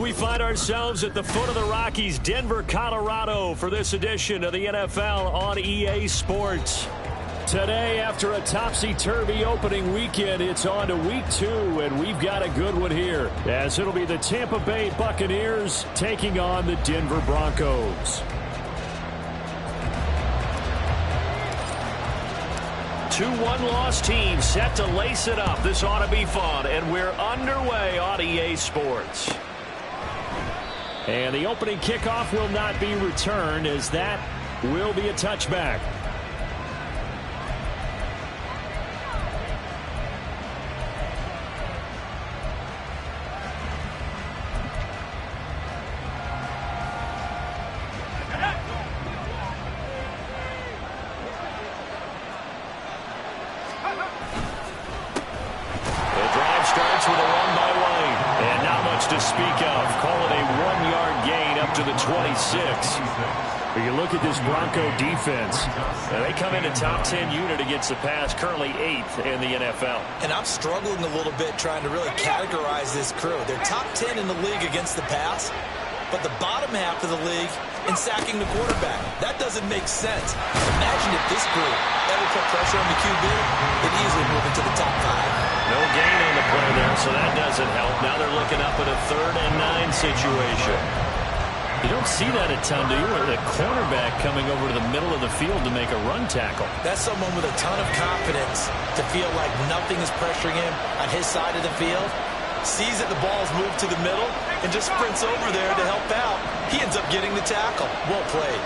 We find ourselves at the foot of the Rockies, Denver, Colorado, for this edition of the NFL on EA Sports. Today, after a topsy-turvy opening weekend, it's on to week 2, and we've got a good one here, as it'll be the Tampa Bay Buccaneers taking on the Denver Broncos. Two one-loss teams set to lace it up. This ought to be fun, and we're underway on EA Sports. And the opening kickoff will not be returned, as that will be a touchback. The 26. You look at this Bronco defense. They come in a top 10 unit against the pass, currently 8th in the NFL. And I'm struggling a little bit trying to really categorize this crew. They're top 10 in the league against the pass, but the bottom half of the league in sacking the quarterback. That doesn't make sense. Imagine if this group ever put pressure on the QB, it'd easily move into the top 5. No gain on the play there, so that doesn't help. Now they're looking up at a 3rd and 9 situation. You don't see that a ton, do you? Where the cornerback coming over to the middle of the field to make a run tackle. That's someone with a ton of confidence to feel like nothing is pressuring him on his side of the field. Sees that the ball's moved to the middle and just sprints over there to help out. He ends up getting the tackle. Well played.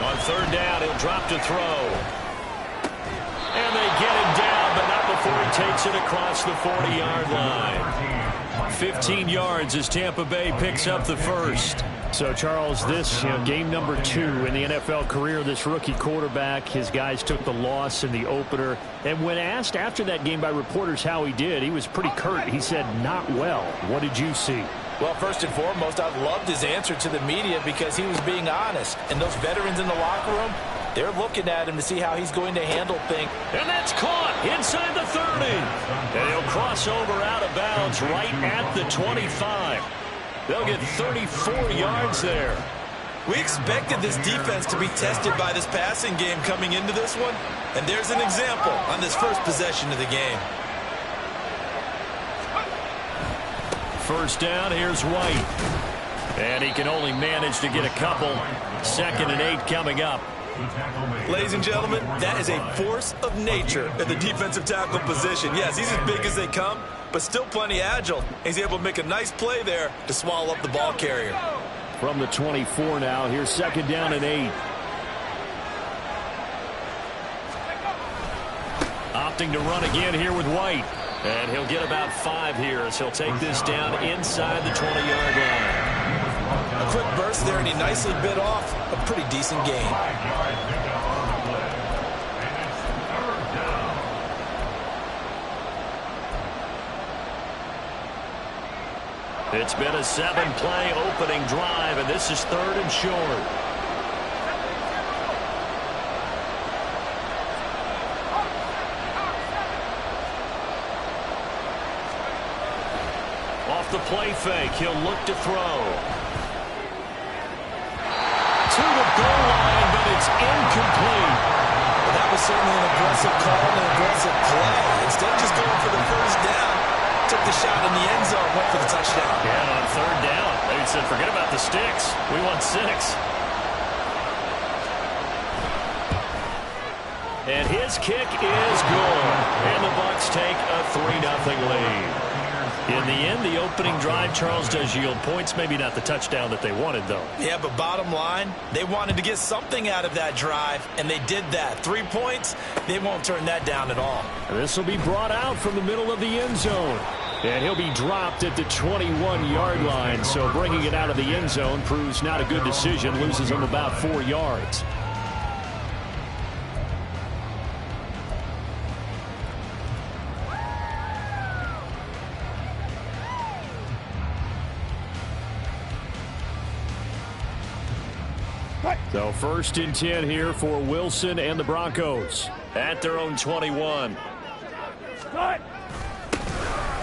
On 3rd down, he'll drop to throw. And they get him down, but not before he takes it across the 40-yard line. 15 yards as Tampa Bay picks up the first. So, Charles, this game number 2 in the NFL career, this rookie quarterback, his guys took the loss in the opener. And when asked after that game by reporters how he did, he was pretty curt. He said, not well. What did you see? Well, first and foremost, I loved his answer to the media because he was being honest. And those veterans in the locker room, they're looking at him to see how he's going to handle things. And that's caught inside the 30. And he'll cross over out of bounds right at the 25. They'll get 34 yards there. We expected this defense to be tested by this passing game coming into this one. And there's an example on this first possession of the game. First down, here's White. And he can only manage to get a couple. 2nd and 8 coming up. Ladies and gentlemen, that is a force of nature at the defensive tackle position. Yes, he's as big as they come, but still plenty agile. He's able to make a nice play there to swallow up the ball carrier. From the 24 now, here's 2nd down and 8. Opting to run again here with White. And he'll get about 5 here as he'll take this down inside the 20-yard line. A quick burst there, and he nicely bit off a pretty decent gain. It's been a 7-play opening drive, and this is 3rd and short. Off the play fake, he'll look to throw. To the goal line, but it's incomplete. Well, that was certainly an aggressive call and an aggressive play. Instead of just going for the first down, took the shot in the end zone, went for the touchdown. Yeah, on 3rd down, they said, forget about the sticks. We want 6. And his kick is good. And the Bucs take a 3-0 lead. In the end, the opening drive, Charles, does yield points. Maybe not the touchdown that they wanted, though. Yeah, but bottom line, they wanted to get something out of that drive, and they did that. 3 points, they won't turn that down at all. This will be brought out from the middle of the end zone. And he'll be dropped at the 21-yard line. So bringing it out of the end zone proves not a good decision. Loses him about 4 yards. So 1st and 10 here for Wilson and the Broncos. At their own 21.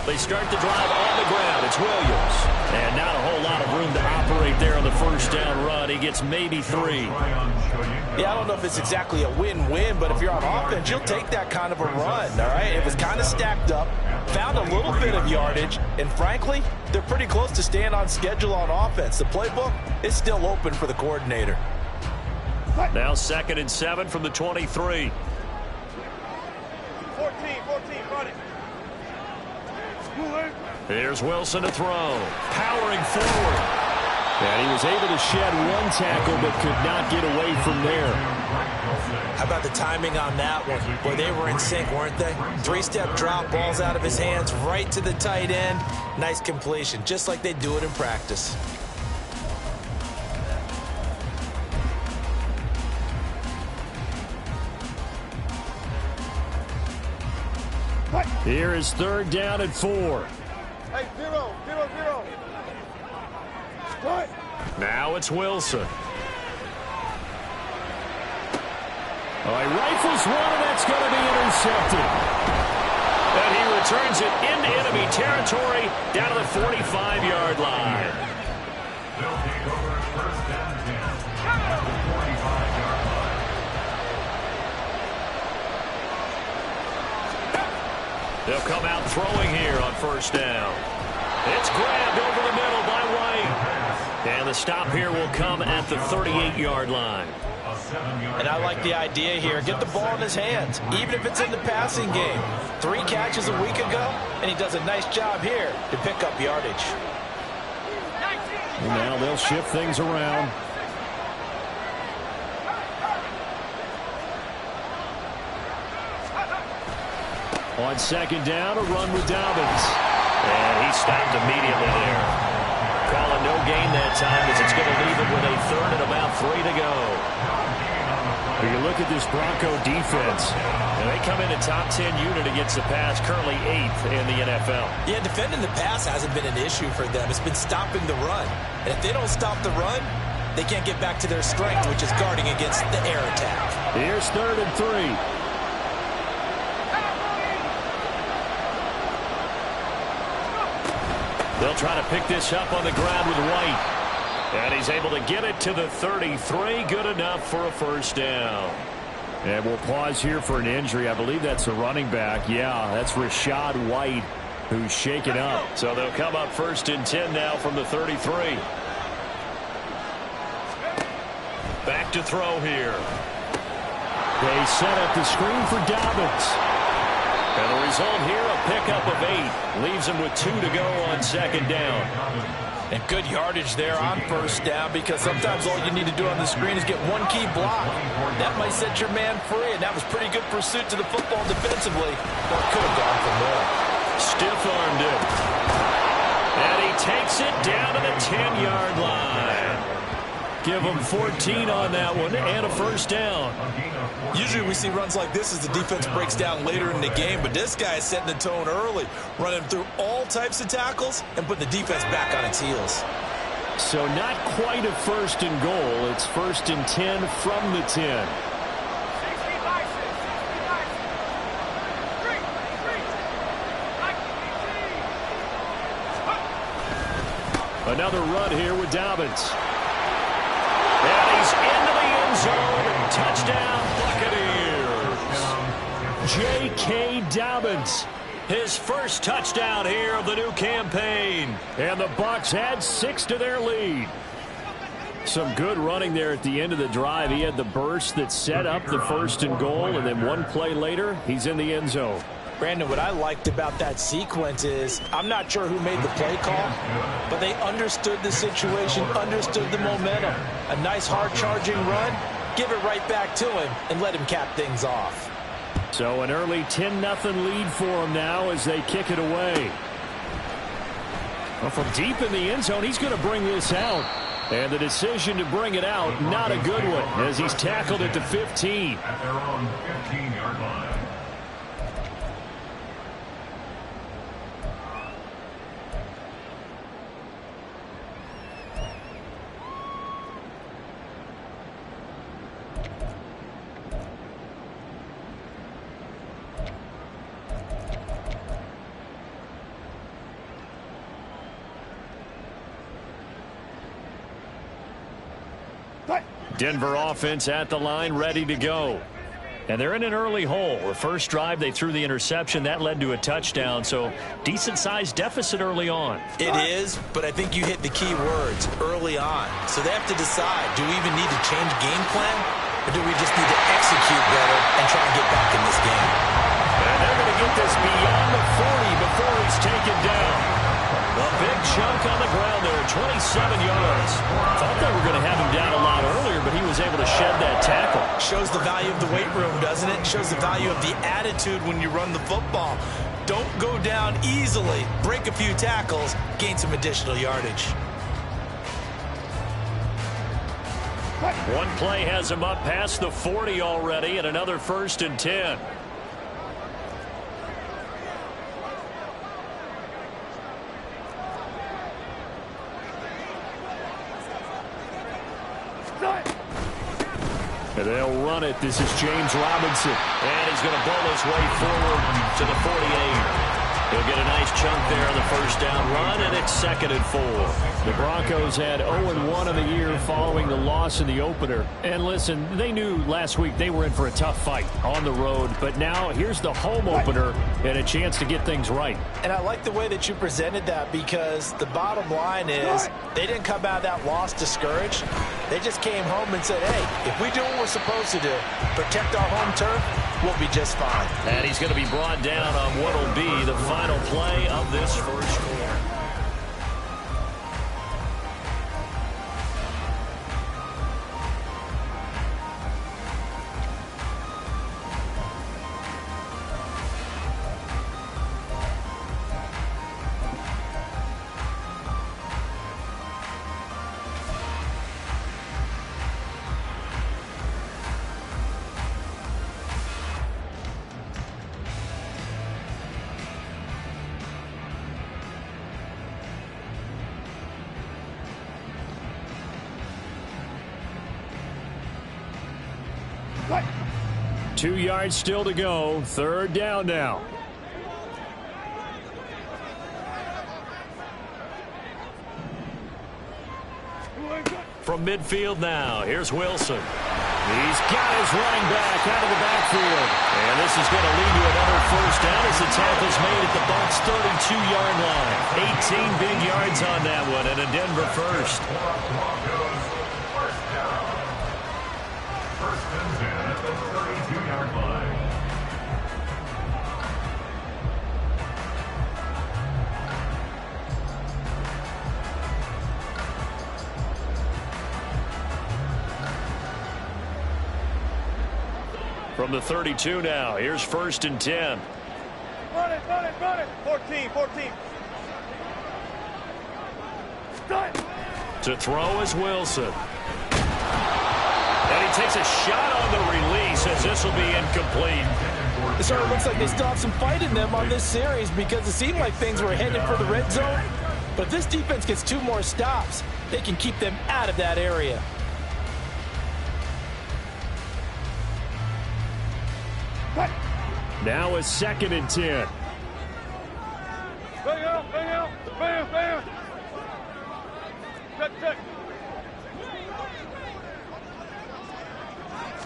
They start the drive on the ground. It's Williams. And not a whole lot of room to operate there on the first down run. He gets maybe 3. Yeah, I don't know if it's exactly a win-win, but if you're on offense, you'll take that kind of a run, all right? It was kind of stacked up, found a little bit of yardage, and frankly, they're pretty close to staying on schedule on offense. The playbook is still open for the coordinator. Now 2nd and 7 from the 23. 14, run it. Here's Wilson to throw. Powering forward. And he was able to shed 1 tackle but could not get away from there. How about the timing on that one? Boy, they were in sync, weren't they? 3-step drop, balls out of his hands, right to the tight end. Nice completion, just like they do it in practice. Here is 3rd down and 4. Hey, 0. What? Now it's Wilson. Oh, he rifles one, and that's going to be intercepted. And he returns it into enemy territory down to the 45-yard line. They'll come out throwing here on 1st down. It's grabbed over the middle by White. And the stop here will come at the 38-yard line. And I like the idea here. Get the ball in his hands, even if it's in the passing game. 3 catches a week ago, and he does a nice job here to pick up yardage. Now they'll shift things around. On 2nd down, a run with Dobbins. And he stopped immediately there. Calling no gain that time as it's going to leave him with a 3rd and about 3 to go. When you look at this Bronco defense, and they come in a top 10 unit against the pass, currently 8th in the NFL. Yeah, defending the pass hasn't been an issue for them. It's been stopping the run. And if they don't stop the run, they can't get back to their strength, which is guarding against the air attack. Here's 3rd and 3. They'll try to pick this up on the ground with White. And he's able to get it to the 33. Good enough for a 1st down. And we'll pause here for an injury. I believe that's a running back. Yeah, that's Rashad White, who's shaken up. So they'll come up 1st and 10 now from the 33. Back to throw here. They set up the screen for Dobbins. And the result here, a pickup of 8. Leaves him with 2 to go on 2nd down. And good yardage there on 1st down, because sometimes all you need to do on the screen is get 1 key block. That might set your man free, and that was pretty good pursuit to the football defensively. But could have gone from there. Stiff-armed it. And he takes it down to the 10-yard line. Give him 14 on that one and a 1st down. Usually we see runs like this as the defense breaks down later in the game, but this guy is setting the tone early, running through all types of tackles and putting the defense back on its heels. So not quite a 1st and goal. It's 1st and 10 from the 10. Another run here with Dobbins. And he's into the end zone. Touchdown, Buccaneers. J.K. Dobbins, his first touchdown here of the new campaign. And the Bucs add 6 to their lead. Some good running there at the end of the drive. He had the burst that set up the 1st and goal, and then 1 play later, he's in the end zone. Brandon, what I liked about that sequence is I'm not sure who made the play call, but they understood the situation, understood the momentum. A nice hard-charging run, give it right back to him, and let him cap things off. So an early 10-0 lead for him now as they kick it away. Well, from deep in the end zone, he's going to bring this out. And the decision to bring it out, not a good one, as he's tackled at the 15. At their own 15-yard line. Denver offense at the line, ready to go. And they're in an early hole. The first drive, they threw the interception. That led to a touchdown, so decent-sized deficit early on. It is, but I think you hit the key words, early on. So they have to decide, do we even need to change game plan, or do we just need to execute better and try and get back in this game? And they're going to get this beyond the 40 before he's taken down. A big chunk on the ground there, 27 yards. Thought they were going to have him down a lot earlier, but he was able to shed that tackle. Shows the value of the weight room, doesn't it? Shows the value of the attitude when you run the football. Don't go down easily. Break a few tackles, gain some additional yardage. One play has him up past the 40 already, and another 1st and 10. And they'll run it. This is James Robinson. And he's going to bowl his way forward to the 48. He'll get a nice chunk there on the first down run, and it's 2nd and 4. The Broncos had 0-1 of the year following the loss in the opener. And listen, they knew last week they were in for a tough fight on the road. But now here's the home opener and a chance to get things right. And I like the way that you presented that, because the bottom line is they didn't come out of that loss discouraged. They just came home and said, hey, if we do what we're supposed to do, protect our home turf, we'll be just fine. And he's going to be brought down on what will be the final play of this first quarter. Right. 2 yards still to go. 3rd down now. From midfield now, here's Wilson. He's got his running back out of the backfield. And this is going to lead to another 1st down as the tackle's made at the Bucs' 32-yard line. 18 big yards on that one, and a Denver first. From the 32 now, here's 1st and 10. Run it, run it, run it. 14, 14. Start. To throw is Wilson. And he takes a shot on the release as this will be incomplete. It sort of looks like they still have some fight in them on this series, because it seemed like things were headed for the red zone. But if this defense gets 2 more stops, they can keep them out of that area. Now a 2nd and 10. Bang out, bang out, bang, bang. Check, check.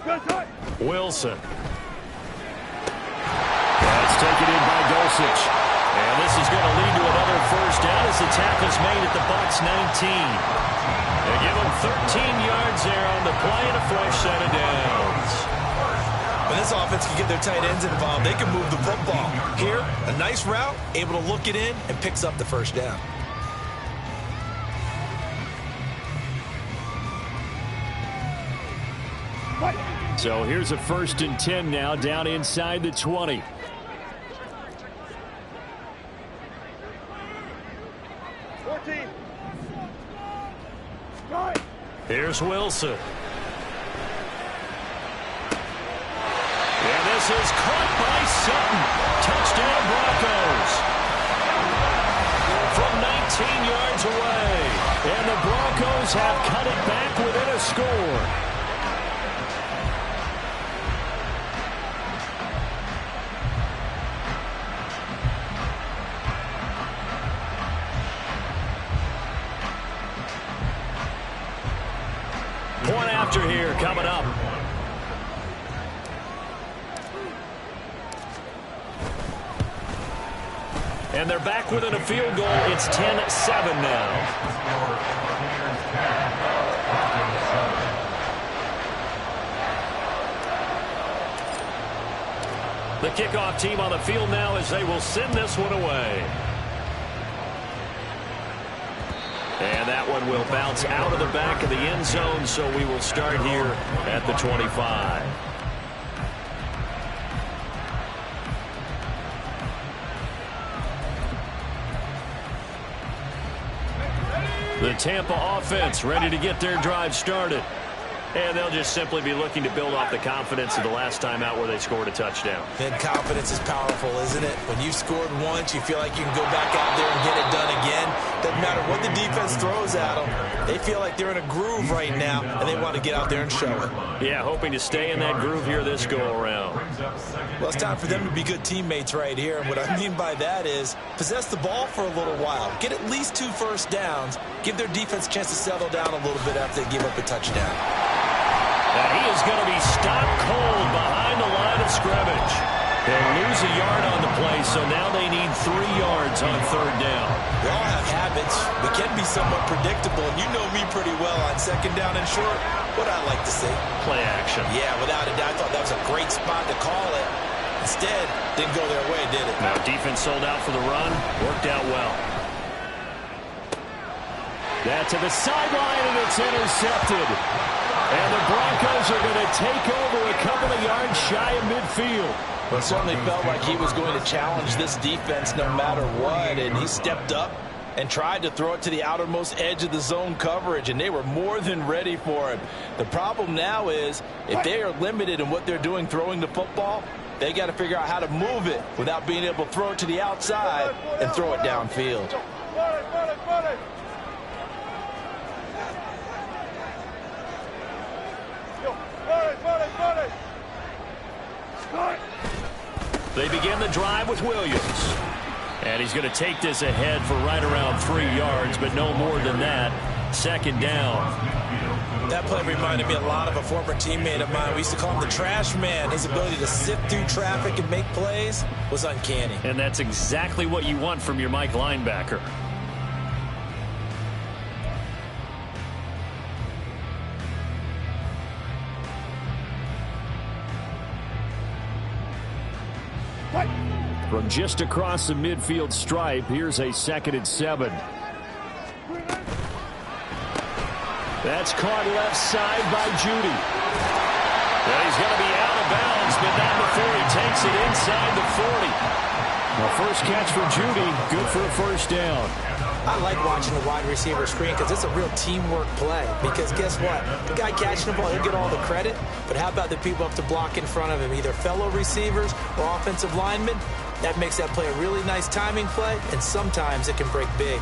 Good, good. Wilson. That's taken in by Dulcich. And this is going to lead to another 1st down as the tackle's made at the Bucs' 19. They give them 13 yards there on the play and a fresh set of downs. When this offense can get their tight ends involved, they can move the football. Here, a nice route, able to look it in, and picks up the 1st down. So here's a 1st and 10 now, down inside the 20. Here's Wilson. And this is caught by Sutton. Touchdown Broncos. From 19 yards away. And the Broncos have cut it back within a score. Point after here coming up. And they're back within a field goal. It's 10-7 now. The kickoff team on the field now as they will send this one away. And that one will bounce out of the back of the end zone, so we will start here at the 25. The Tampa offense ready to get their drive started. And they'll just simply be looking to build off the confidence of the last time out where they scored a touchdown. And confidence is powerful, isn't it? When you've scored once, you feel like you can go back out there and get it done again. Doesn't matter what the defense throws at them. They feel like they're in a groove right now, and they want to get out there and show it. Yeah, hoping to stay in that groove here this go-around. Well, it's time for them to be good teammates right here. And what I mean by that is possess the ball for a little while. Get at least 2 first downs. Give their defense a chance to settle down a little bit after they give up a touchdown. And he is going to be stopped cold behind the line of scrimmage. They'll lose a yard on the play, so now they need 3 yards on 3rd down. We all have habits. We can be somewhat predictable, and you know me pretty well on 2nd down and short. What I like to see. Play action. Yeah, without a doubt. I thought that was a great spot to call it. Instead, didn't go their way, did it? Now, defense sold out for the run. Worked out well. That to the sideline, and it's intercepted. And the Broncos are going to take over a couple of yards shy of midfield. Well, it certainly felt like he was going to challenge this defense no matter what, and he stepped up and tried to throw it to the outermost edge of the zone coverage, and they were more than ready for him. The problem now is if they are limited in what they're doing throwing the football, they got to figure out how to move it without being able to throw it to the outside and throw it downfield. They begin the drive with Williams. And he's going to take this ahead for right around 3 yards, but no more than that. 2nd down. That play reminded me a lot of a former teammate of mine. We used to call him the trash man. His ability to sift through traffic and make plays was uncanny. And that's exactly what you want from your Mike linebacker. From just across the midfield stripe, here's a 2nd and 7. That's caught left side by Judy. Well, he's going to be out of bounds, but not before he takes it inside the 40. The first catch for Judy, good for a 1st down. I like watching the wide receiver screen because it's a real teamwork play. Because guess what? The guy catching the ball, he'll get all the credit. But how about the people up to block in front of him, either fellow receivers or offensive linemen? That makes that play a really nice timing play, and sometimes it can break big.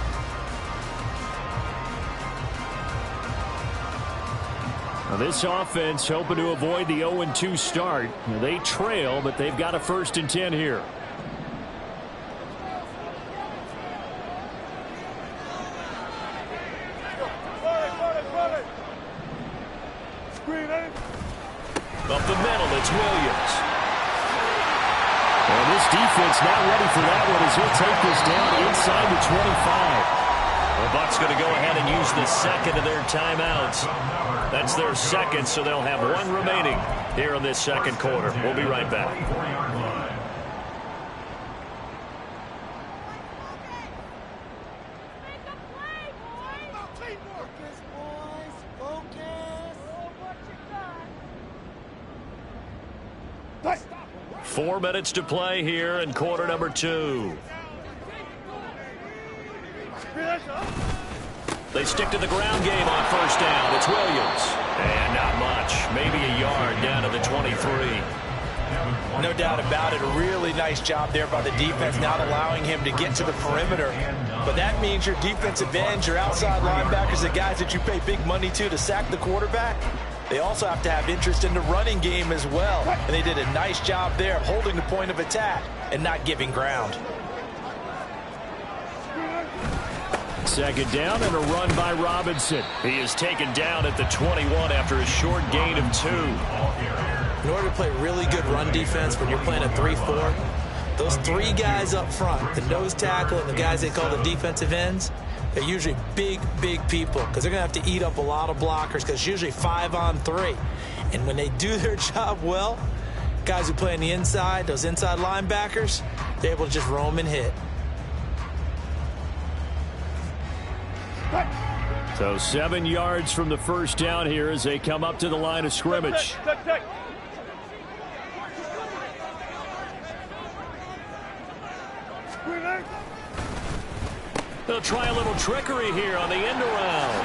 Now this offense hoping to avoid the 0-2 start. Now they trail, but they've got a 1st and 10 here. Up the middle, it's Williams. And this defense not ready for that one as he'll take this down inside the 25. The Bucs going to go ahead and use the 2nd of their timeouts. That's their 2nd, so they'll have 1 remaining here in this 2nd quarter. We'll be right back. Hey! 4 minutes to play here in quarter number 2. They stick to the ground game on 1st down. It's Williams. And not much. Maybe a yard down to the 23. No doubt about it. A really nice job there by the defense, not allowing him to get to the perimeter. But that means your defensive ends, your outside linebackers, the guys that you pay big money to sack the quarterback, they also have to have interest in the running game as well. And they did a nice job there of holding the point of attack and not giving ground. second down and a run by Robinson. He is taken down at the 21 after a short gain of 2. In order to play really good run defense when you're playing a 3-4, those 3 guys up front, the nose tackle and the guys they call the defensive ends, they're usually big, big people because they're going to have to eat up a lot of blockers because it's usually 5 on 3. And when they do their job well, guys who play on the inside, those inside linebackers, they're able to just roam and hit. So 7 yards from the first down here as they come up to the line of scrimmage. They'll try a little trickery here on the end around.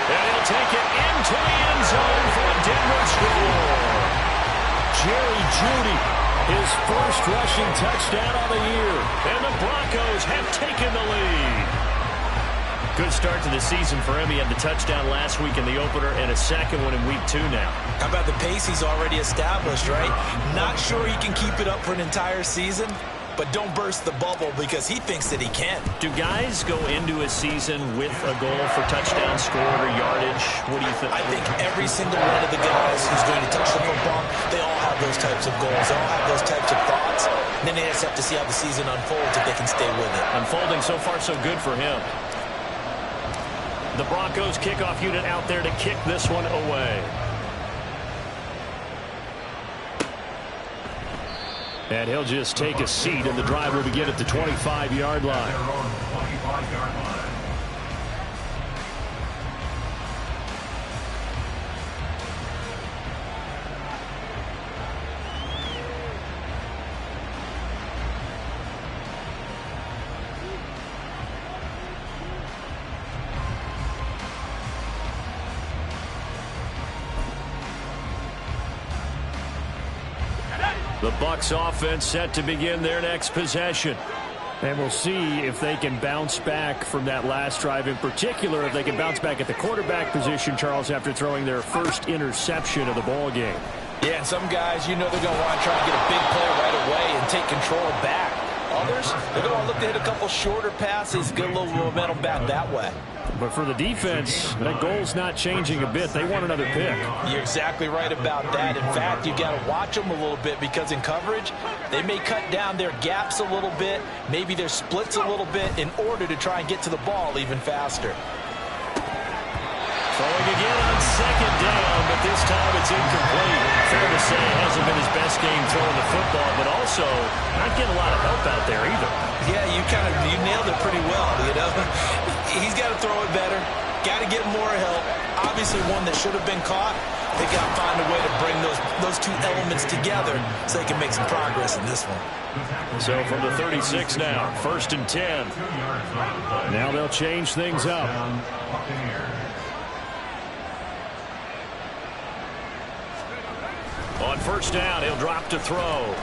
And he'll take it into the end zone for a Denver score. Jerry Jeudy, his first rushing touchdown of the year. And the Broncos have taken the lead. Good start to the season for him. He had the touchdown last week in the opener and a second one in week 2 now. How about the pace he's already established, right? Not sure he can keep it up for an entire season, but don't burst the bubble because he thinks that he can. Do guys go into a season with a goal for touchdown scored or yardage? What do you think? I think every single one of the guys who's going to touch the football, they all have those types of goals. They all have those types of thoughts. And then they just have to see how the season unfolds if they can stay with it. Unfolding so far so good for him. The Broncos kickoff unit out there to kick this one away. And he'll just take a seat, and the drive will begin at the 25-yard line. The Bucs offense set to begin their next possession. And we'll see if they can bounce back from that last drive, in particular if they can bounce back at the quarterback position, Charles, after throwing their first interception of the ball game. Yeah, and some guys, you know they're going to want to try and get a big play right away and take control back. Others, they're going to look to hit a couple shorter passes, get a little momentum back that way. But for the defense, that goal's not changing a bit. They want another pick. You're exactly right about that. In fact, you got to watch them a little bit because in coverage, they may cut down their gaps a little bit, maybe their splits a little bit in order to try and get to the ball even faster. Throwing again on second down, but this time it's incomplete. Fair to say it hasn't been his best game throwing the football, but also not getting a lot of help out there either. Yeah, you nailed it pretty well, you know. He's got to throw it better, got to get more help. Obviously one that should have been caught. They got to find a way to bring those two elements together so they can make some progress in this one. So from the 36 now, 1st and 10. Now they'll change things up. On first down, he'll drop to throw.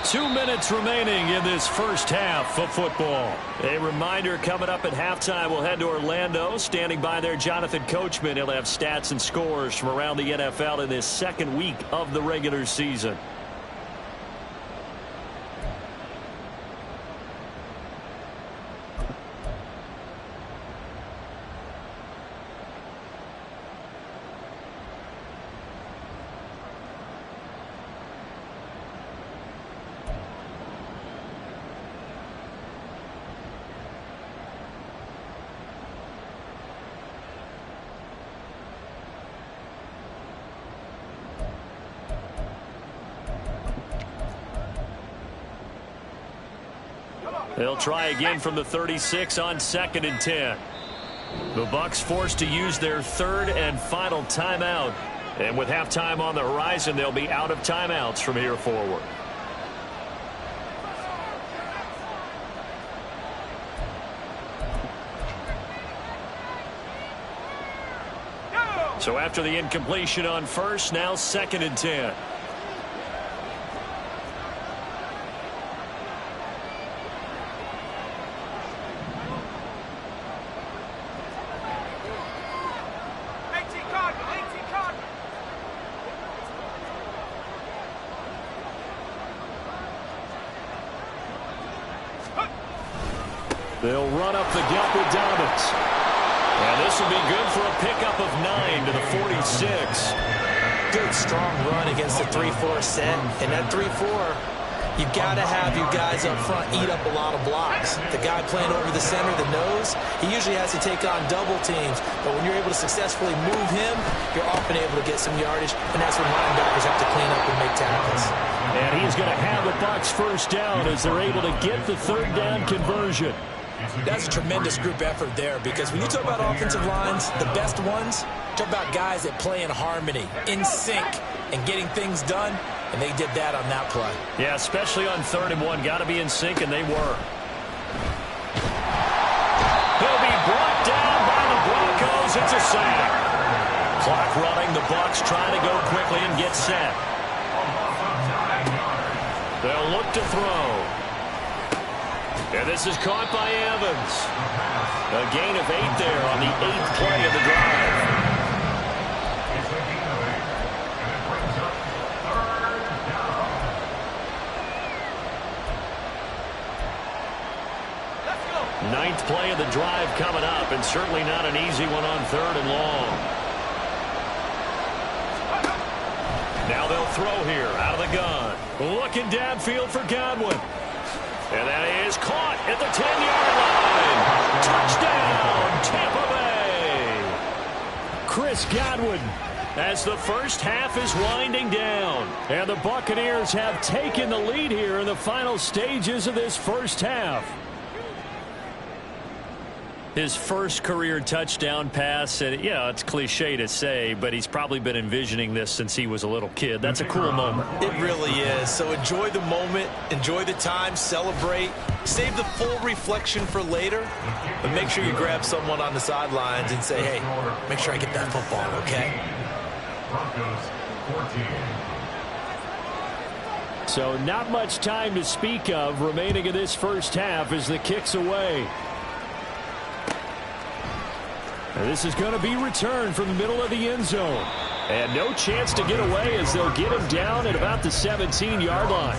2 minutes remaining in this first half of football. A reminder, coming up at halftime, we'll head to Orlando. Standing by there, Jonathan Coachman. He'll have stats and scores from around the NFL in this second week of the regular season. They'll try again from the 36 on 2nd and 10. The Bucs forced to use their third and final timeout. And with halftime on the horizon, they'll be out of timeouts from here forward. So after the incompletion on first, now 2nd and 10. They'll run up the gut with Dobbins. And this will be good for a pickup of 9 to the 46. Good, strong run against the 3-4 set. And that 3-4, you've got to have your guys up front eat up a lot of blocks. The guy playing over the center, the nose, he usually has to take on double teams. But when you're able to successfully move him, you're often able to get some yardage. And that's when linebackers have to clean up and make tackles. And he's going to have the Bucs first down as they're able to get the third down conversion. That's a tremendous group effort there, because when you talk about offensive lines, the best ones, talk about guys that play in harmony, in sync, and getting things done, and they did that on that play. Yeah, especially on 3rd and 1. Got to be in sync, and they were. He'll be brought down by the Broncos. It's a sack. Clock running. The Bucs trying to go quickly and get set. They'll look to throw. And this is caught by Evans. A gain of 8 there on the 8th play of the drive. Ninth play of the drive coming up, and certainly not an easy one on 3rd and long. Now they'll throw here out of the gun. Looking downfield for Godwin. And that is caught at the 10-yard line. Touchdown, Tampa Bay. Chris Godwin, as the first half is winding down. And the Buccaneers have taken the lead here in the final stages of this first half. His first career touchdown pass, and yeah, it's cliche to say, but he's probably been envisioning this since he was a little kid. That's a cool moment. It really is. So enjoy the moment, enjoy the time, celebrate, save the full reflection for later, but make sure you grab someone on the sidelines and say, hey, make sure I get that football, okay? So not much time to speak of remaining in this first half as the kick's away. And this is going to be returned from the middle of the end zone. And no chance to get away as they'll get him down at about the 17-yard line.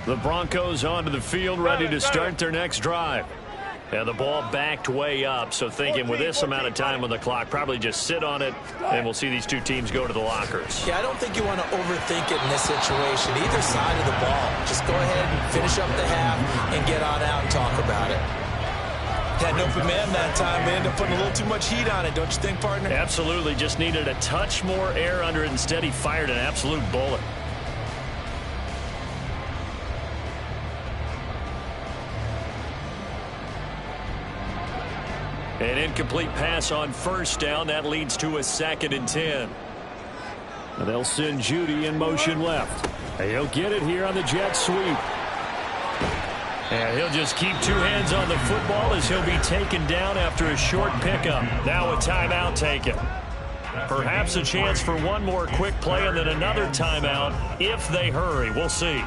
The Broncos onto the field, ready to start their next drive. And the ball backed way up, so thinking with this amount of time on the clock, probably just sit on it, and we'll see these two teams go to the lockers. Yeah, I don't think you want to overthink it in this situation. Either side of the ball, just go ahead and finish up the half and get on out and talk about it. Had an open man that time. They ended up putting a little too much heat on it, don't you think, partner? Absolutely. Just needed a touch more air under it. Instead, he fired an absolute bullet. An incomplete pass on first down. That leads to a 2nd and 10. And they'll send Judy in motion left. And he'll get it here on the jet sweep. And he'll just keep two hands on the football as he'll be taken down after a short pickup. Now a timeout taken. Perhaps a chance for one more quick play and then another timeout if they hurry. We'll see.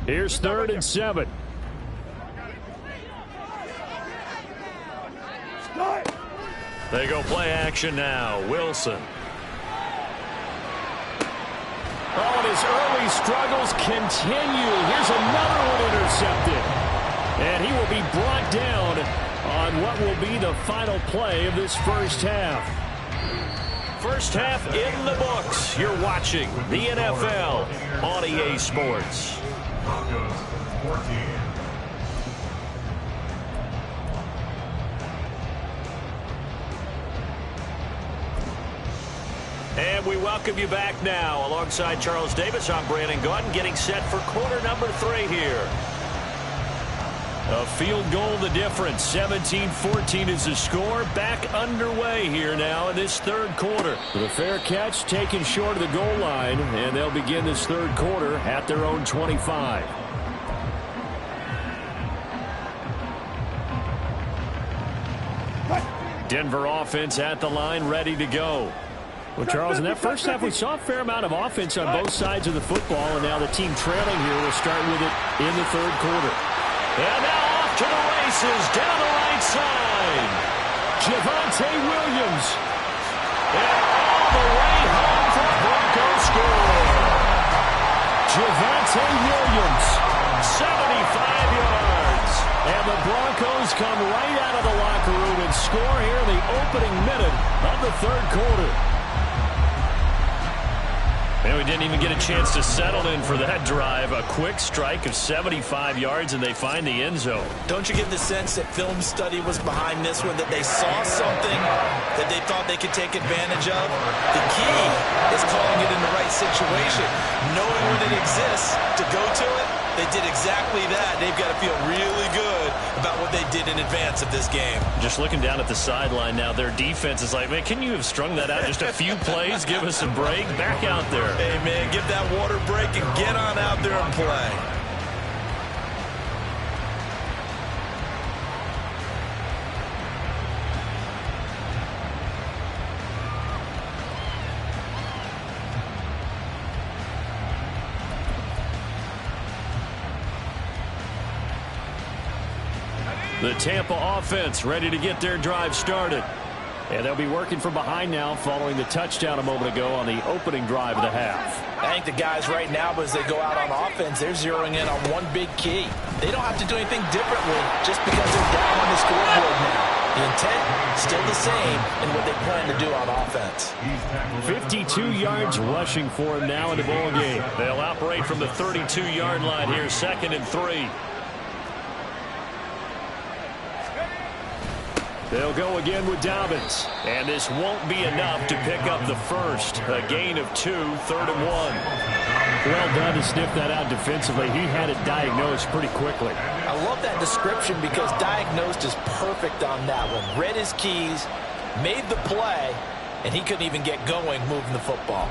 Here's 3rd and 7. They go play action now. Wilson. Oh, and his early struggles continue. Here's another one intercepted. And he will be brought down on what will be the final play of this first half. First half in the books. You're watching the NFL on EA Sports. Broncos 14. And we welcome you back now. Alongside Charles Davis, I'm Brandon Gaudin, getting set for quarter number 3 here. A field goal the difference. 17-14 is the score. Back underway here now in this third quarter. The fair catch taken short of the goal line, and they'll begin this third quarter at their own 25. Denver offense at the line, ready to go. Well, Charles, in that first half, we saw a fair amount of offense on both sides of the football, and now the team trailing here will start with it in the third quarter. And now off to the races, down the right side. Javonte Williams. And all the way home for the Broncos score. Javonte Williams, 75 yards. And the Broncos come right out of the locker room and score here in the opening minute of the third quarter. And we didn't even get a chance to settle in for that drive. A quick strike of 75 yards, and they find the end zone. Don't you get the sense that film study was behind this one, that they saw something that they thought they could take advantage of? The key is calling it in the right situation. Knowing when it exists to go to it, they did exactly that. They've got to feel really good about what they did in advance of this game. Just looking down at the sideline now, their defense is like, man, can you have strung that out just a few plays? Give us a break. Back out there. Hey, man, give that water break and get on out there and play. The Tampa offense ready to get their drive started. And they'll be working from behind now following the touchdown a moment ago on the opening drive of the half. I think the guys right now, as they go out on offense, they're zeroing in on one big key. They don't have to do anything differently just because they're down on the scoreboard now. The intent, still the same in what they plan to do on offense. 52 yards rushing for him now in the ball game. They'll operate from the 32-yard line here, 2nd and 3. They'll go again with Dobbins. And this won't be enough to pick up the first. A gain of 2, 3rd and 1. Well done to sniff that out defensively. He had it diagnosed pretty quickly. I love that description because diagnosed is perfect on that one. Read his keys, made the play, and he couldn't even get going moving the football.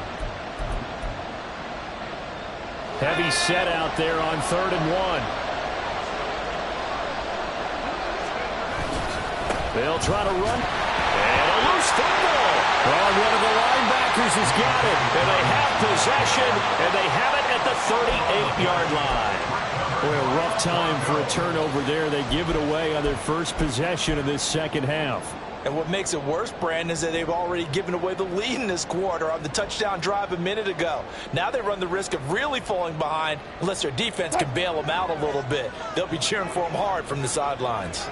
Heavy set out there on 3rd and 1. They'll try to run. And a loose football. Oh, one of the linebackers has got it. And they have possession, and they have it at the 38-yard line. Boy, a rough time for a turnover there. They give it away on their first possession of this second half. And what makes it worse, Brandon, is that they've already given away the lead in this quarter on the touchdown drive a minute ago. Now they run the risk of really falling behind unless their defense can bail them out a little bit. They'll be cheering for them hard from the sidelines.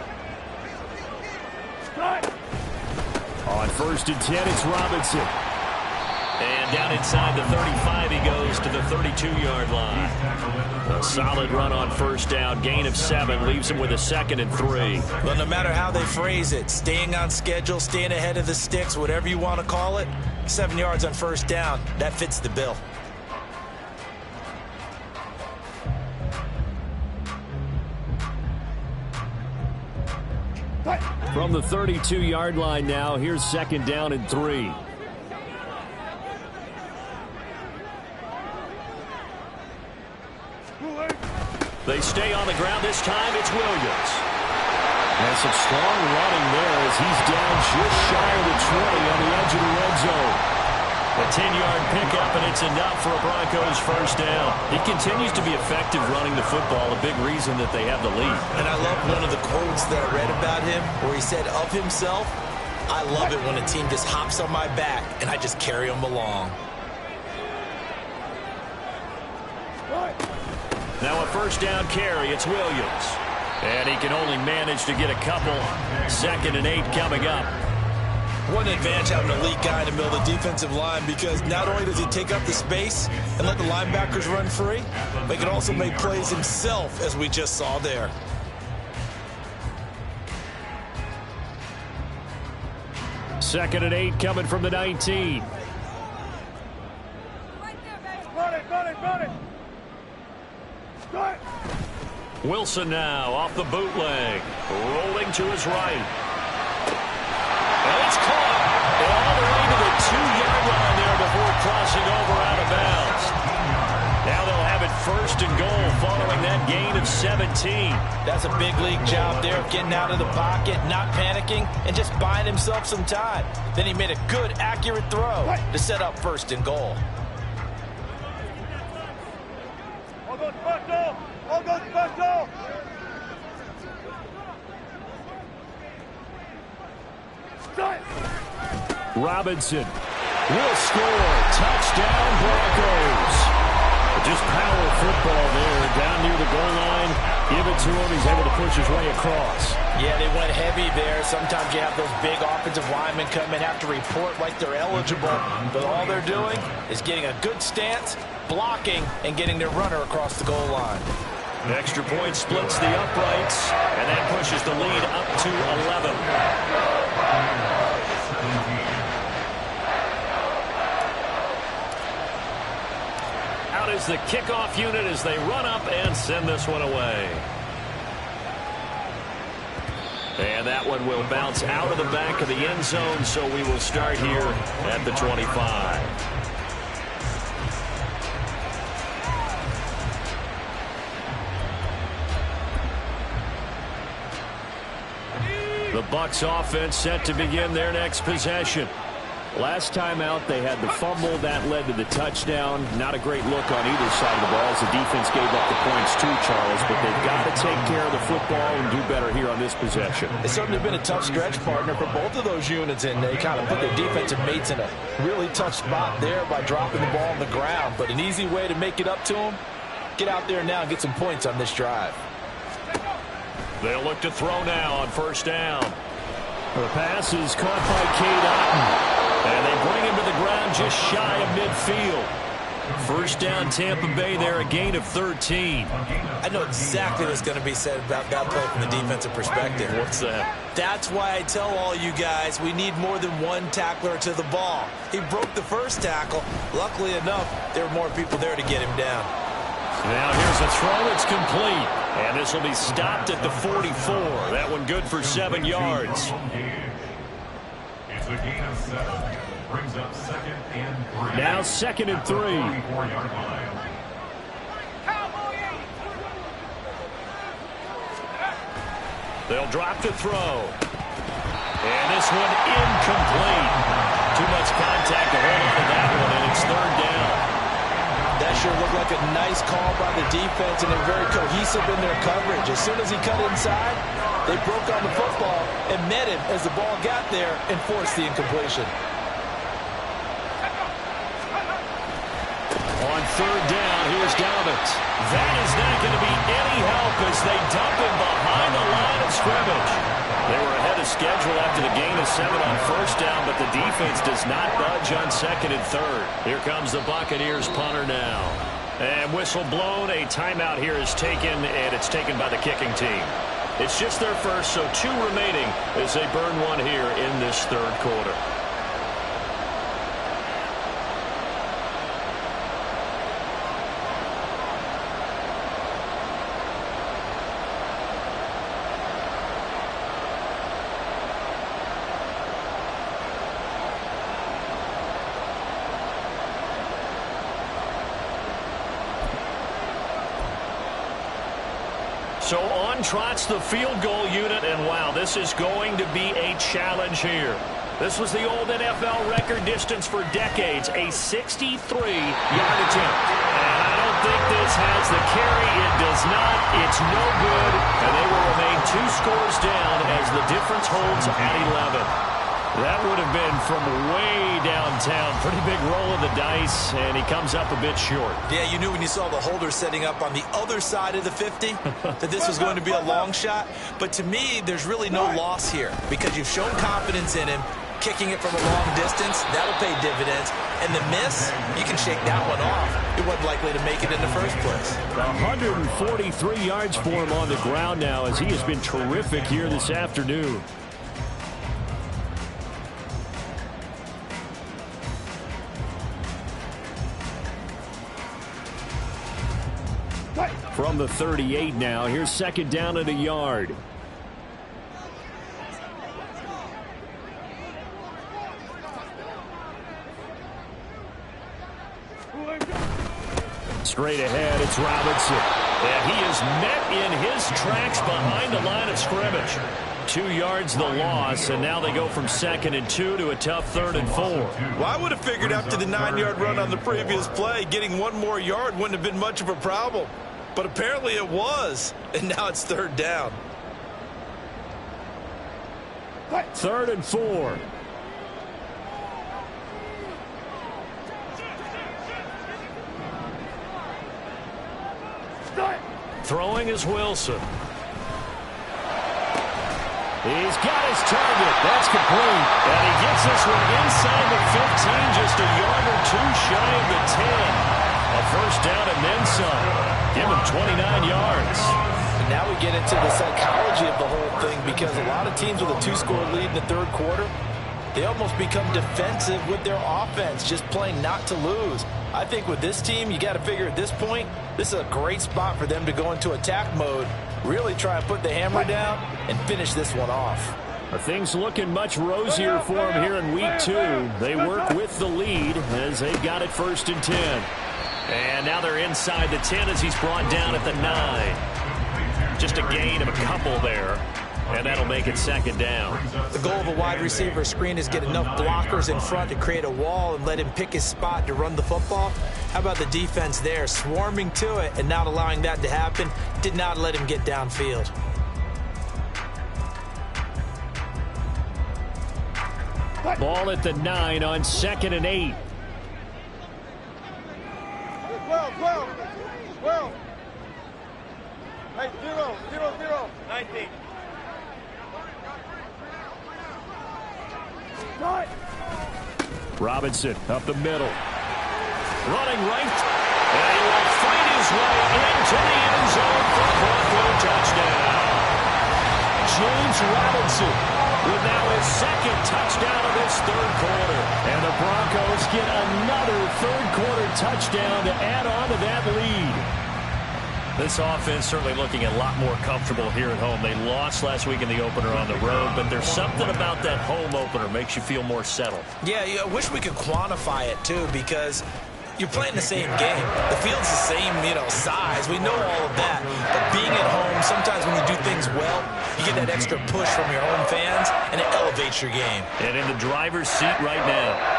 On 1st and 10, it's Robinson. And down inside the 35, he goes to the 32-yard line. A solid run on 1st down, gain of 7, leaves him with a 2nd and 3. But no matter how they phrase it, staying on schedule, staying ahead of the sticks, whatever you want to call it, 7 yards on 1st down, that fits the bill. From the 32-yard line now, here's 2nd down and 3. They stay on the ground. This time it's Williams. And some strong running there as he's down just shy of the 20 on the edge of the red zone. A 10-yard pickup, and it's enough for a Broncos 1st down. He continues to be effective running the football, a big reason that they have the lead. And I love one of the quotes that I read about him where he said of himself, I love it when a team just hops on my back and I just carry them along. Now a 1st down carry, it's Williams. And he can only manage to get a couple. 2nd and 8 coming up. What an advantage having an elite guy in the middle of the defensive line, because not only does he take up the space and let the linebackers run free, but he can also make plays himself, as we just saw there. Second and 8 coming from the 19. Run it. Wilson now off the bootleg. Rolling to his right. And it's caught. And all the way to the 2-yard line there before crossing over out of bounds. Now they'll have it first and goal following that gain of 17. That's a big league job there of getting out of the pocket, not panicking, and just buying himself some time. Then he made a good, accurate throw to set up first and goal. All goes special! All goes special! Robinson will score. Touchdown, Broncos. Just power football there. Down near the goal line. Give it to him. He's able to push his way across. Yeah, they went heavy there. Sometimes you have those big offensive linemen come in, have to report like they're eligible. But all they're doing is getting a good stance, blocking, and getting their runner across the goal line. An extra point splits the uprights, and that pushes the lead up to 11. Out is the kickoff unit as they run up and send this one away. And that one will bounce out of the back of the end zone, so we will start here at the 25. The Bucs offense set to begin their next possession. Last time out, they had the fumble. That led to the touchdown. Not a great look on either side of the ball as the defense gave up the points too, Charles. But they've got to take care of the football and do better here on this possession. It's certainly been a tough stretch, partner, for both of those units, and they kind of put their defensive mates in a really tough spot there by dropping the ball on the ground. But an easy way to make it up to them, get out there now and get some points on this drive. They'll look to throw now on first down. The pass is caught by Cade Otton. And they bring him to the ground just shy of midfield. First down, Tampa Bay there, a gain of 13. I know exactly what's going to be said about that play from the defensive perspective. What's that? That's why I tell all you guys we need more than one tackler to the ball. He broke the first tackle. Luckily enough, there were more people there to get him down. Now here's a throw. It's complete. And this will be stopped at the 44. That one good for 7 yards. It's a gain of 7. Brings up 2nd and 3. Now 2nd and 3. 44-yard line. They'll drop to throw. And this one incomplete. Too much contact to hold on to that one, and it's 3rd down. That sure looked like a nice call by the defense, and they're very cohesive in their coverage. As soon as he cut inside, they broke on the football and met him as the ball got there and forced the incompletion. On 3rd down, here's Dobbins. That is not going to be any help as they dump him behind the line of scrimmage. They were ahead of schedule after the gain of 7 on first down, but the defense does not budge on 2nd and 3rd. Here comes the Buccaneers punter now. And whistle blown. A timeout here is taken, and it's taken by the kicking team. It's just their first, so 2 remaining as they burn one here in this 3rd quarter. So on trots the field goal unit, and wow, this is going to be a challenge here. This was the old NFL record distance for decades, a 63-yard attempt. And I don't think this has the carry. It does not. It's no good. And they will remain 2 scores down as the difference holds at 11. That would have been from way downtown. Pretty big roll of the dice, and he comes up a bit short. Yeah, you knew when you saw the holder setting up on the other side of the 50 that this was going to be a long shot. But to me, there's really no loss here because you've shown confidence in him. Kicking it from a long distance, that'll pay dividends. And the miss, you can shake that one off. He wasn't likely to make it in the first place. 143 yards for him on the ground now as he has been terrific here this afternoon. From the 38 now, here's 2nd down and a yard. straight ahead. It's Robinson. And he is met in his tracks behind the line of scrimmage. 2 yards the loss, and now they go from 2nd and 2 to a tough 3rd and 4. Well, I would have figured after the 9-yard run on the previous play, getting 1 more yard wouldn't have been much of a problem. But apparently it was, and now it's 3rd down. 3rd and 4. Throwing is Wilson. He's got his target. That's complete. And he gets this one inside the 15, just a yard or 2 shy of the 10. A first down and then some. Give him 29 yards. And now we get into the psychology of the whole thing, because a lot of teams with a 2-score lead in the 3rd quarter, they almost become defensive with their offense, just playing not to lose. I think with this team, you got to figure at this point, this is a great spot for them to go into attack mode, really try and put the hammer down and finish this one off. Things looking much rosier for them here in week 2. They work with the lead as they've got it 1st and 10. And now they're inside the 10 as he's brought down at the 9. Just a gain of a couple there. And that'll make it 2nd down. The goal of a wide receiver screen is get enough blockers in front to create a wall and let him pick his spot to run the football. How about the defense there, swarming to it and not allowing that to happen? Did not let him get downfield. Ball at the 9 on 2nd and 8. 12. Hey, 0. 19. Robinson up the middle. Running right. And he will fight his way into the end zone for a Bronco touchdown. James Robinson with now his 2nd touchdown of this 3rd quarter. And the Broncos get another 3rd quarter touchdown to add on to that lead. This offense certainly looking a lot more comfortable here at home. They lost last week in the opener on the road, but there's something about that home opener makes you feel more settled. Yeah, I wish we could quantify it, too, because you're playing the same game. The field's the same, size. We know all of that. But being at home, sometimes when you do things well, you get that extra push from your home fans, and it elevates your game. And in the driver's seat right now.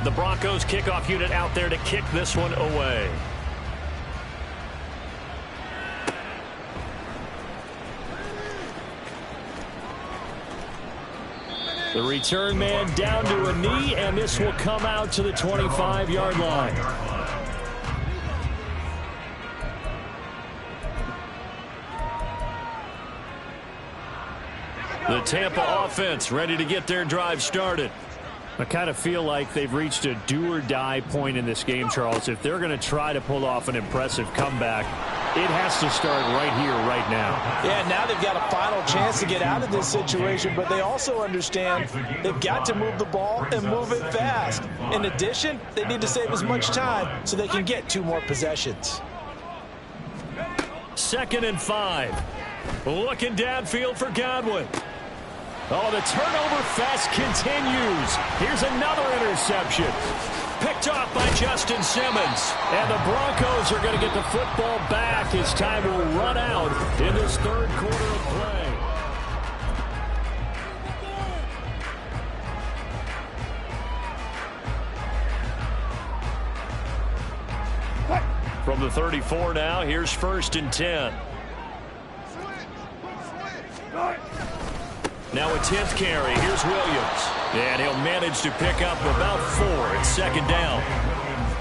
The Broncos kickoff unit out there to kick this one away. The return man down to a knee, and this will come out to the 25-yard line. The Tampa offense ready to get their drive started. I kind of feel like they've reached a do-or-die point in this game, Charles. If they're going to try to pull off an impressive comeback, it has to start right here, right now. Yeah, now they've got a final chance to get out of this situation, but they also understand they've got to move the ball and move it fast. In addition, they need to save as much time so they can get 2 more possessions. 2nd and 5. Looking downfield for Godwin. Oh, the turnover fest continues. Here's another interception. Picked off by Justin Simmons. And the Broncos are going to get the football back as time will run out in this 3rd quarter of play. From the 34 now, here's 1st and 10. Now a 10th carry. Here's Williams. And he'll manage to pick up about 4. It's 2nd down.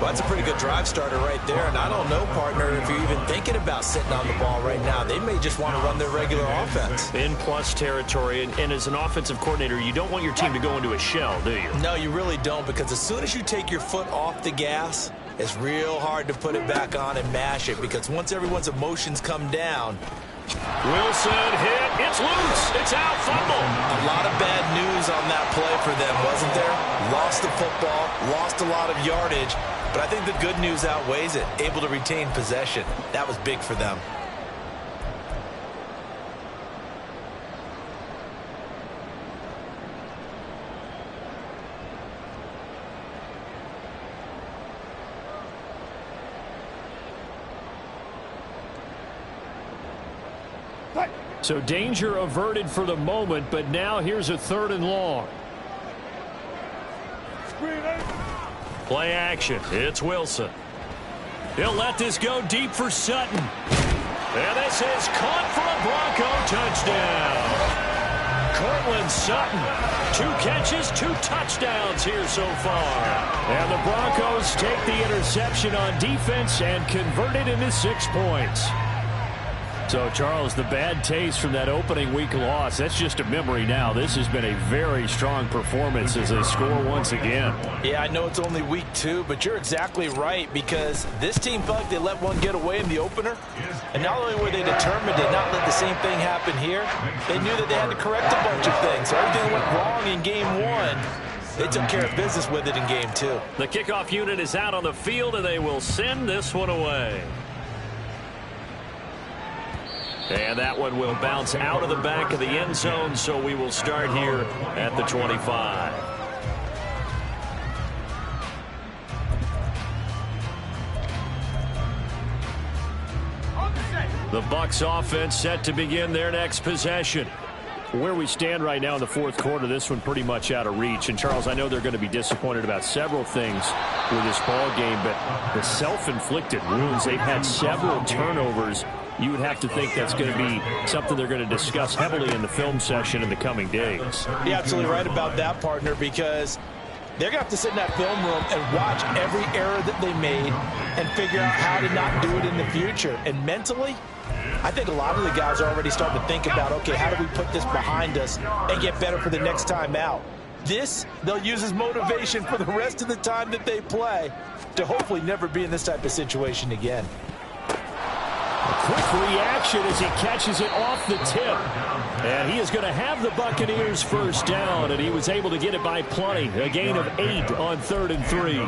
Well, that's a pretty good drive starter right there. And I don't know, partner, if you're even thinking about sitting on the ball right now. They may just want to run their regular offense. In plus territory. And as an offensive coordinator, you don't want your team to go into a shell, do you? No, you really don't, because as soon as you take your foot off the gas, it's real hard to put it back on and mash it, because once everyone's emotions come down, Wilson hit. It's loose. It's out. Fumble. a lot of bad news on that play for them, wasn't there? Lost the football, lost a lot of yardage, but I think the good news outweighs it. Able to retain possession. That was big for them. So danger averted for the moment, but now here's a 3rd and long. Play action. It's Wilson. He'll let this go deep for Sutton. And this is caught for a Bronco touchdown. Cortland Sutton, 2 catches, 2 touchdowns here so far. And the Broncos take the interception on defense and convert it into 6 points. So, Charles, the bad taste from that opening week loss, that's just a memory now. This has been a very strong performance as they score once again. Yeah, I know it's only week 2, but you're exactly right, because this team felt like they let one get away in the opener. And not only were they determined to not let the same thing happen here, they knew that they had to correct a bunch of things. So everything that went wrong in game 1, they took care of business with it in game 2. The kickoff unit is out on the field, and they will send this one away. And that one will bounce out of the back of the end zone, so we will start here at the 25. The Bucs offense set to begin their next possession. Where we stand right now in the 4th quarter, this one pretty much out of reach. And, Charles, I know they're going to be disappointed about several things with this ball game, but the self-inflicted wounds, they've had several turnovers. You would have to think that's going to be something they're going to discuss heavily in the film session in the coming days. You're absolutely right about that, partner, because they're going to have to sit in that film room and watch every error that they made and figure out how to not do it in the future. And mentally, I think a lot of the guys are already starting to think about, okay, how do we put this behind us and get better for the next time out? This, they'll use as motivation for the rest of the time that they play to hopefully never be in this type of situation again. Quick reaction as he catches it off the tip. And he is going to have the Buccaneers first down, and he was able to get it by plenty. A gain of 8 on 3rd and 3.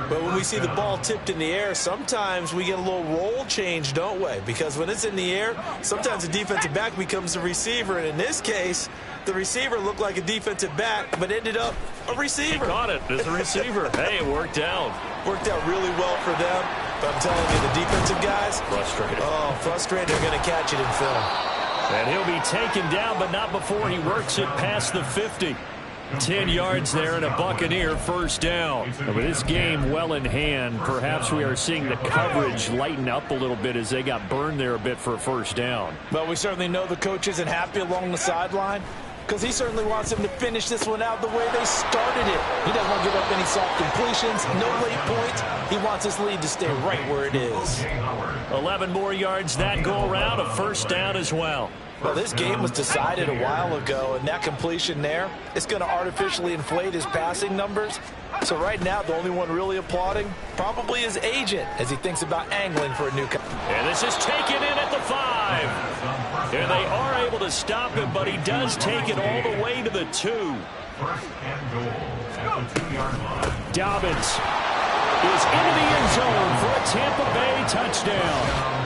But when we see the ball tipped in the air, sometimes we get a little roll change, don't we? Because when it's in the air, sometimes the defensive back becomes the receiver. And in this case, the receiver looked like a defensive back, but ended up a receiver. He caught it as a receiver. Hey, it worked out. Worked out really well for them. But I'm telling you, the defensive guys, frustrated. Oh, frustrated. They're going to catch it in film. And he'll be taken down, but not before he works it past the 50. 10 yards there and a Buccaneer first down. And with this game well in hand, perhaps we are seeing the coverage lighten up a little bit as they got burned there a bit for a first down. Well, we certainly know the coach isn't happy along the sideline, because he certainly wants them to finish this one out the way they started it. He doesn't want to give up any soft completions, no late points. He wants his lead to stay right where it is. 11 more yards that go around, a first down as well. Well, this game was decided a while ago, and that completion there is going to artificially inflate his passing numbers. So right now, the only one really applauding probably his agent as he thinks about angling for a new contract. And this is taken in at the 5. And they are able to stop him, but he does take it all the way to the 2. First and goal at the 2-yard line. Dobbins is into the end zone for a Tampa Bay touchdown.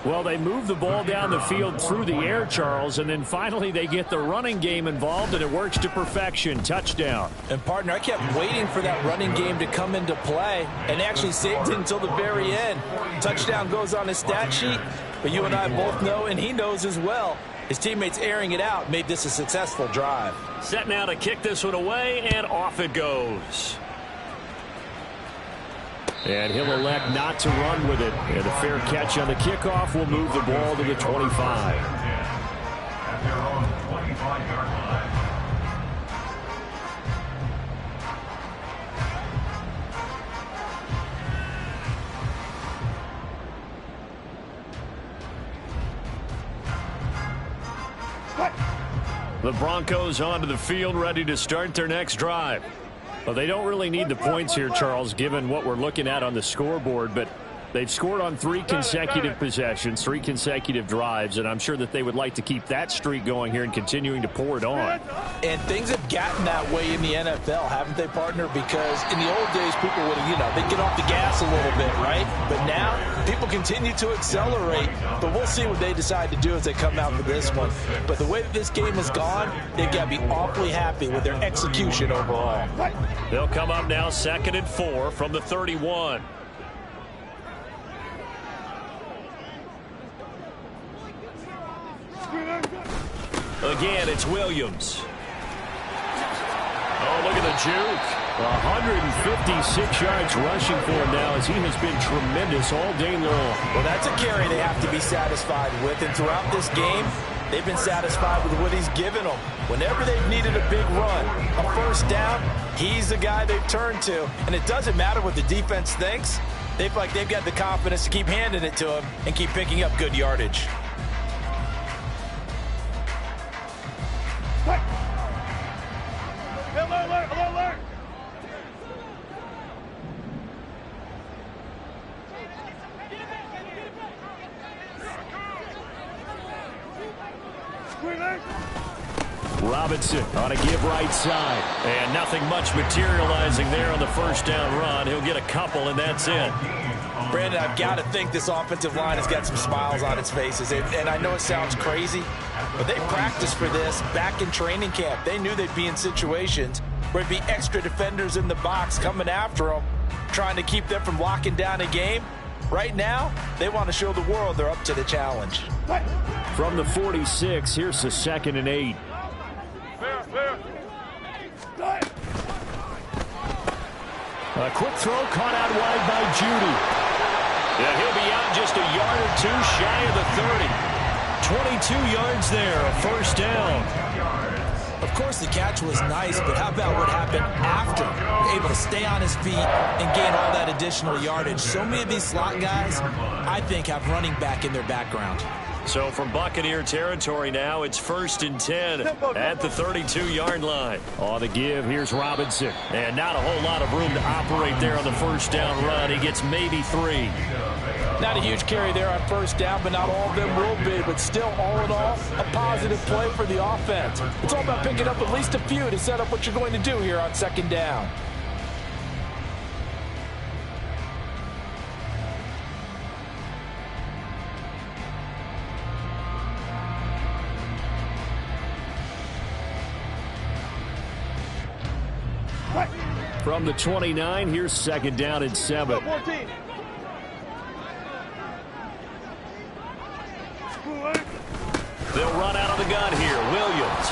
Well, they move the ball down the field through the air, Charles, and then finally they get the running game involved, and it works to perfection. Touchdown. And, partner, I kept waiting for that running game to come into play and actually saved it until the very end. Touchdown goes on his stat sheet, but you and I both know, and he knows as well, his teammates airing it out made this a successful drive. Set now to kick this one away, and off it goes. And he'll elect not to run with it. And a fair catch on the kickoff will move the ball to the 25. At their own 25-yard line. The Broncos onto the field, ready to start their next drive. Well, they don't really need the points here, Charles, given what we're looking at on the scoreboard, but they've scored on 3 consecutive possessions, 3 consecutive drives, and I'm sure that they would like to keep that streak going here and continuing to pour it on. And things have gotten that way in the NFL, haven't they, partner? Because in the old days, people would, they'd get off the gas a little bit, right? But now, people continue to accelerate, but we'll see what they decide to do as they come out for this one. But the way that this game has gone, they've got to be awfully happy with their execution overall. They'll come up now 2nd and 4 from the 31. again, it's Williams. Oh, look at the juke. 156 yards rushing for him now as he has been tremendous all day long. Well, that's a carry they have to be satisfied with. And throughout this game, they've been satisfied with what he's given them. Whenever they've needed a big run, a first down, he's the guy they've turned to. And it doesn't matter what the defense thinks. They feel like they've got the confidence to keep handing it to him and keep picking up good yardage. Alert! Robinson on a give right side. And nothing much materializing there on the first down run. He'll get a couple, and that's it. Brandon, I've got to think this offensive line has got some smiles on its faces. And I know it sounds crazy, but they practiced for this back in training camp. They knew they'd be in situations where it'd be extra defenders in the box coming after them, trying to keep them from locking down a game. Right now, they want to show the world they're up to the challenge. From the 46, here's the 2nd and 8. A quick throw caught out wide by Judy. Yeah, he'll be out just a yard or two shy of the 30. 22 yards there, a first down. Of course, the catch was nice, but how about what happened after? Able to stay on his feet and gain all that additional yardage. So many of these slot guys, I think, have running back in their background. So from Buccaneer territory now, it's 1st and 10 at the 32-yard line. On the give, here's Robinson. And not a whole lot of room to operate there on the first down run. He gets maybe 3. Not a huge carry there on first down, but not all of them will be. But still, all in all, a positive play for the offense. It's all about picking up at least a few to set up what you're going to do here on 2nd down. From the 29, here's 2nd down and 7. They'll run out of the gun here. Williams.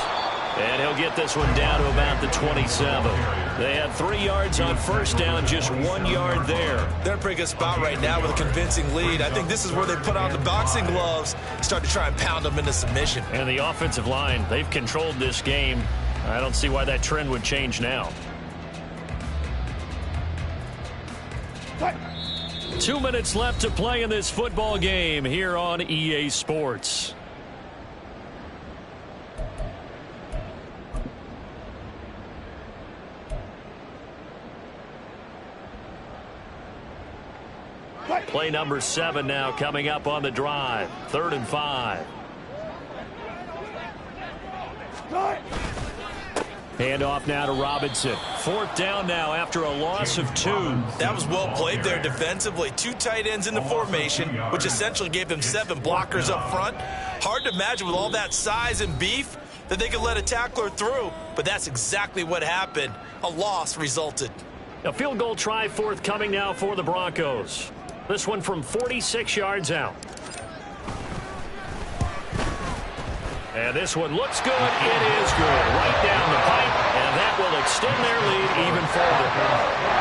And he'll get this one down to about the 27. They had 3 yards on first down, just 1 yard there. They're in a pretty good spot right now with a convincing lead. I think this is where they put on the boxing gloves and start to try and pound them into submission. And the offensive line, they've controlled this game. I don't see why that trend would change now. 2 minutes left to play in this football game here on EA Sports. Play number 7 now coming up on the drive. 3rd and 5. Handoff now to Robinson. 4th down now after a loss of 2. That was well played there defensively. 2 tight ends in the formation, which essentially gave them 7 blockers up front. Hard to imagine with all that size and beef that they could let a tackler through, but that's exactly what happened. A loss resulted. A field goal try forthcoming now for the Broncos. This one from 46 yards out. And this one looks good. It is good. Right down the pipe, and that will extend their lead even further.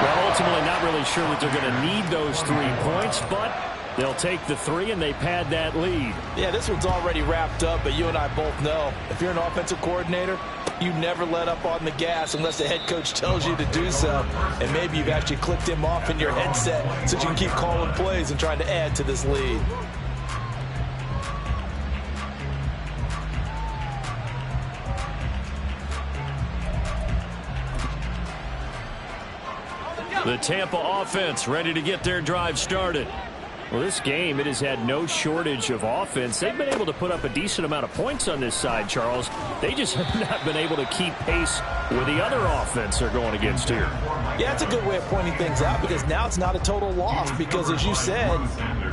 Well, ultimately not really sure that they're going to need those 3 points, but they'll take the 3 and they pad that lead. Yeah, this one's already wrapped up, but you and I both know if you're an offensive coordinator, you never let up on the gas unless the head coach tells you to do so. And maybe you've actually clicked him off in your headset so you can keep calling plays and trying to add to this lead. The Tampa offense ready to get their drive started. Well, this game, it has had no shortage of offense. They've been able to put up a decent amount of points on this side, Charles. They just have not been able to keep pace with the other offense they're going against here. Yeah, it's a good way of pointing things out because now it's not a total loss because, as you said,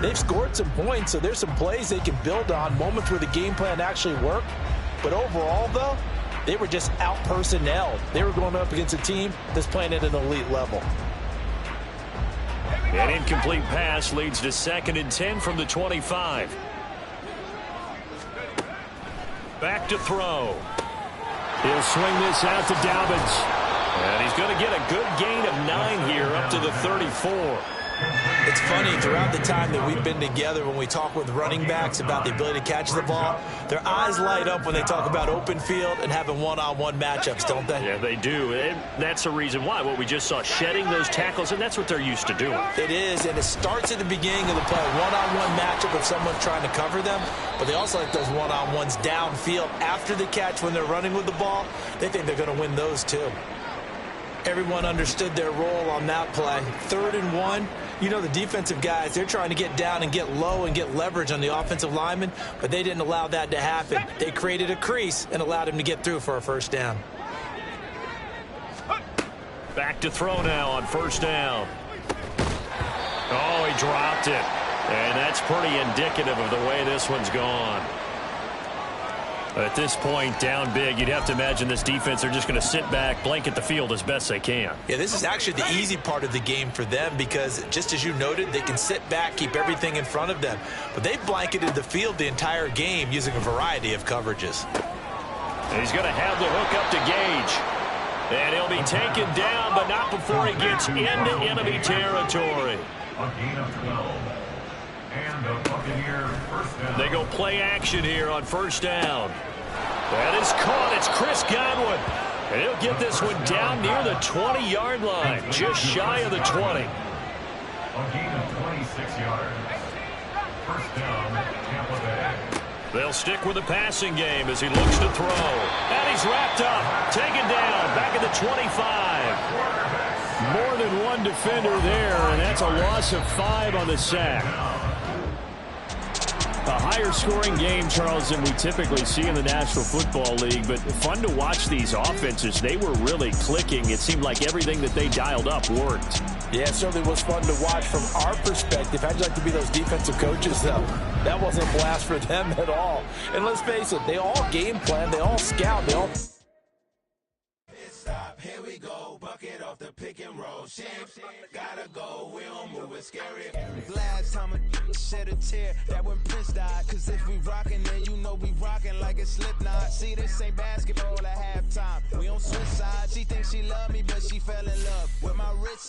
they've scored some points, so there's some plays they can build on, moments where the game plan actually worked. But overall, though, they were just out-personnelled. They were going up against a team that's playing at an elite level. An incomplete pass leads to 2nd and 10 from the 25. Back to throw. He'll swing this out to Dobbins. And he's going to get a good gain of 9 here up to the 34. It's funny, throughout the time that we've been together, when we talk with running backs about the ability to catch the ball, their eyes light up when they talk about open field and having one-on-one matchups, don't they? Yeah, they do. And that's the reason why. What we just saw, shedding those tackles, and that's what they're used to doing. It is, and it starts at the beginning of the play. One-on-one matchup if someone's trying to cover them, but they also like those one-on-ones downfield after the catch when they're running with the ball. They think they're going to win those too. Everyone understood their role on that play. 3rd and 1. You know, the defensive guys, they're trying to get down and get low and get leverage on the offensive lineman, but they didn't allow that to happen. They created a crease and allowed him to get through for a first down. Back to throw now on first down. Oh, he dropped it. And that's pretty indicative of the way this one's gone. At this point, down big, you'd have to imagine this defense are just going to sit back, blanket the field as best they can. Yeah, this is actually the easy part of the game for them because, just as you noted, they can sit back, keep everything in front of them. But they've blanketed the field the entire game using a variety of coverages. And he's going to have the hook up to Gage. And he'll be taken down, but not before he gets into enemy territory. A gain of 12. And the Buccaneer first down. They go play action here on first down. That is caught. It's Chris Godwin. And he'll get this one down near the 20-yard line, just shy of the 20. A gain of 26 yards. First down, Tampa Bay. They'll stick with the passing game as he looks to throw. And he's wrapped up, taken down, back at the 25. More than one defender there, and that's a loss of 5 on the sack. A higher scoring game, Charles, than we typically see in the National Football League, but fun to watch these offenses. They were really clicking. It seemed like everything that they dialed up worked. Yeah, it certainly was fun to watch from our perspective. How'd you like to be those defensive coaches, though? That wasn't a blast for them at all. And let's face it, they all game plan, they all scout, they all... Here we go, bucket off the pick and roll. Champs, gotta go, we don't move it scary. Last time a shed a tear, that when Prince died. Cause if we rockin', then you know we rockin' like a Slipknot. See, this ain't basketball at halftime. We on switch sides. She thinks she love me, but she fell in love with my rich side.